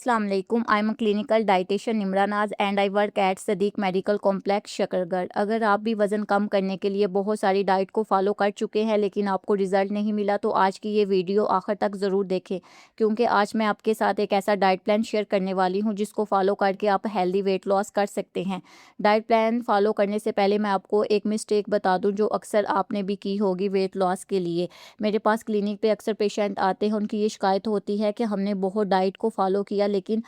अस्सलामुअलैकुम। I am a clinical dietitian Nimra Naz and I work at Sadiq medical complex Shakargarh. अगर आप भी वज़न कम करने के लिए बहुत सारी डाइट को फॉलो कर चुके हैं लेकिन आपको रिज़ल्ट नहीं मिला तो आज की ये वीडियो आखिर तक ज़रूर देखें, क्योंकि आज मैं आपके साथ एक ऐसा डाइट प्लान शेयर करने वाली हूँ जिसको फॉलो करके आप हेल्दी वेट लॉस कर सकते हैं। डाइट प्लान फॉलो करने से पहले मैं आपको एक मिस्टेक बता दूँ जो अक्सर आपने भी की होगी वेट लॉस के लिए। मेरे पास क्लिनिक पे अक्सर पेशेंट आते हैं, उनकी ये शिकायत होती है कि हमने बहुत डाइट को फॉलो किया लेकिन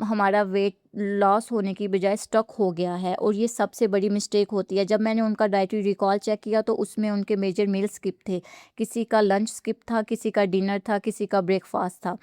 हमारा वेट लॉस होने की बजाय स्टक हो गया है, और ये सबसे बड़ी मिस्टेक होती है। जब मैंने उनका डाइटरी रिकॉल चेक किया तो उसमें उनके मेजर मील स्किप थे, किसी का लंच स्किप था, किसी का डिनर था, किसी का ब्रेकफास्ट था।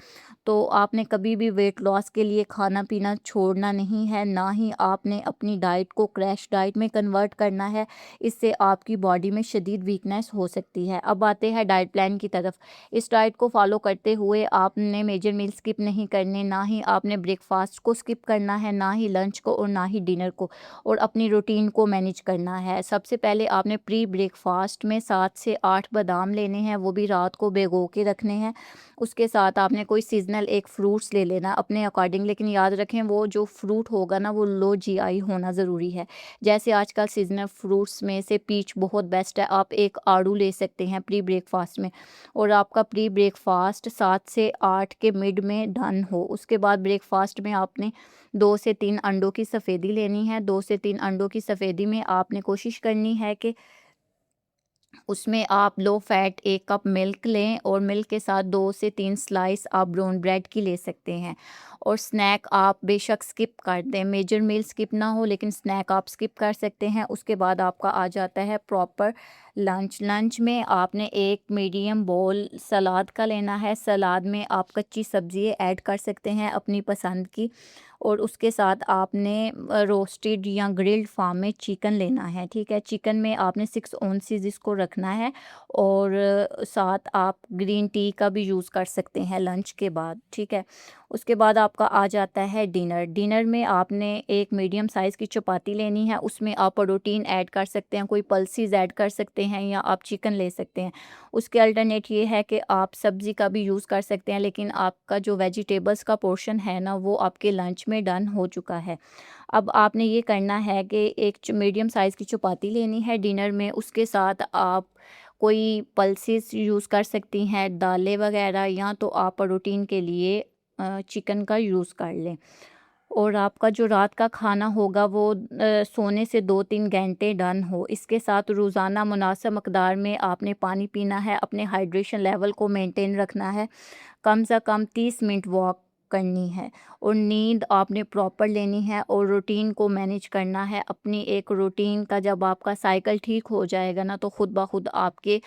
तो आपने कभी भी वेट लॉस के लिए खाना पीना छोड़ना नहीं है, ना ही आपने अपनी डाइट को क्रैश डाइट में कन्वर्ट करना है। इससे आपकी बॉडी में शदीद वीकनेस हो सकती है। अब आते हैं डाइट प्लान की तरफ। इस डाइट को फॉलो करते हुए आपने मेजर मील स्किप नहीं करने, ना ही आपने ब्रेकफास्ट को स्किप करना है, ना ही लंच को और ना ही डिनर को, और अपनी रूटीन को मैनेज करना है। सबसे पहले आपने प्री ब्रेकफास्ट में 7 से 8 बादाम लेने हैं, वो भी रात को भिगो के रखने हैं। उसके साथ आपने कोई सीजनल एक फ्रूट्स ले लेना अपने अकॉर्डिंग, लेकिन याद रखें वो जो फ्रूट होगा ना वो लो जीआई होना ज़रूरी है। जैसे आजकल सीजनल फ्रूट्स में से पीच बहुत बेस्ट है, आप एक आड़ू ले सकते हैं प्री ब्रेकफास्ट में, और आपका प्री ब्रेकफास्ट 7 से 8 के मिड में डन हो। उसके बाद ब्रेकफास्ट में आपने 2 से 3 अंडों की सफ़ेदी लेनी है। 2 से 3 अंडों की सफ़ेदी में आपने कोशिश करनी है कि उसमें आप लो फैट 1 कप मिल्क लें, और मिल्क के साथ 2 से 3 स्लाइस आप ब्राउन ब्रेड की ले सकते हैं। और स्नैक आप बेशक स्किप कर दें, मेजर मील स्किप ना हो लेकिन स्नैक आप स्किप कर सकते हैं। उसके बाद आपका आ जाता है प्रॉपर लंच। लंच में आपने एक मीडियम बोल सलाद का लेना है। सलाद में आप कच्ची सब्ज़ियाँ ऐड कर सकते हैं अपनी पसंद की, और उसके साथ आपने रोस्टेड या ग्रिल्ड फार्म में चिकन लेना है। ठीक है, चिकन में आपने 6 ऑन्सेस इसको रखना है, और साथ आप ग्रीन टी का भी यूज़ कर सकते हैं लंच के बाद। ठीक है, उसके बाद आपका आ जाता है डिनर। डिनर में आपने एक मीडियम साइज़ की चपाती लेनी है, उसमें आप प्रोटीन ऐड कर सकते हैं, कोई पल्सीज ऐड कर सकते हैं, या आप चिकन ले सकते हैं। उसके अल्टरनेट ये है कि आप सब्ज़ी का भी यूज़ कर सकते हैं, लेकिन आपका जो वेजिटेबल्स का पोर्शन है ना वो आपके लंच में डन हो चुका है। अब आपने ये करना है कि एक मीडियम साइज़ की चपाती लेनी है डिनर में, उसके साथ आप कोई पल्सेस यूज़ कर सकती हैं, दालें वगैरह, या तो आप प्रोटीन के लिए चिकन का यूज़ कर लें। और आपका जो रात का खाना होगा वो सोने से 2-3 घंटे डन हो। इसके साथ रोज़ाना मुनासिब मकदार में आपने पानी पीना है, अपने हाइड्रेशन लेवल को मेंटेन रखना है, कम से कम 30 मिनट वॉक करनी है, और नींद आपने प्रॉपर लेनी है, और रूटीन को मैनेज करना है। अपनी एक रूटीन का जब आपका साइकिल ठीक हो जाएगा ना तो खुद ब खुद आपके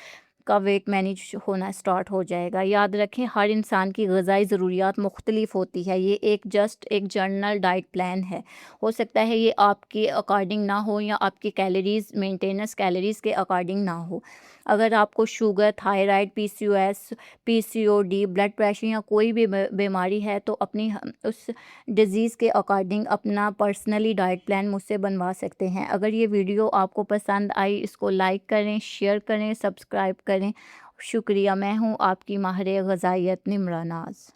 का वेट मैनेज होना स्टार्ट हो जाएगा। याद रखें हर इंसान की ग़िज़ाई ज़रूरियात मुख्तलिफ होती है, ये एक जस्ट एक जनरल डाइट प्लान है। हो सकता है ये आपके अकॉर्डिंग ना हो, या आपकी कैलोरीज़ मेंटेनेंस कैलोरीज़ के अकॉर्डिंग ना हो। अगर आपको sugar, thyroid, PCOS, PCOD, blood pressure या कोई भी बीमारी है तो अपनी उस डिज़ीज़ के अकॉर्डिंग अपना पर्सनली डाइट प्लान मुझसे बनवा सकते हैं। अगर ये वीडियो आपको पसंद आई इसको लाइक करें, शेयर करें, सब्सक्राइब करें। शुक्रिया। मैं हूँ आपकी माहिर ग़िज़ाइयत निम्रा नाज़।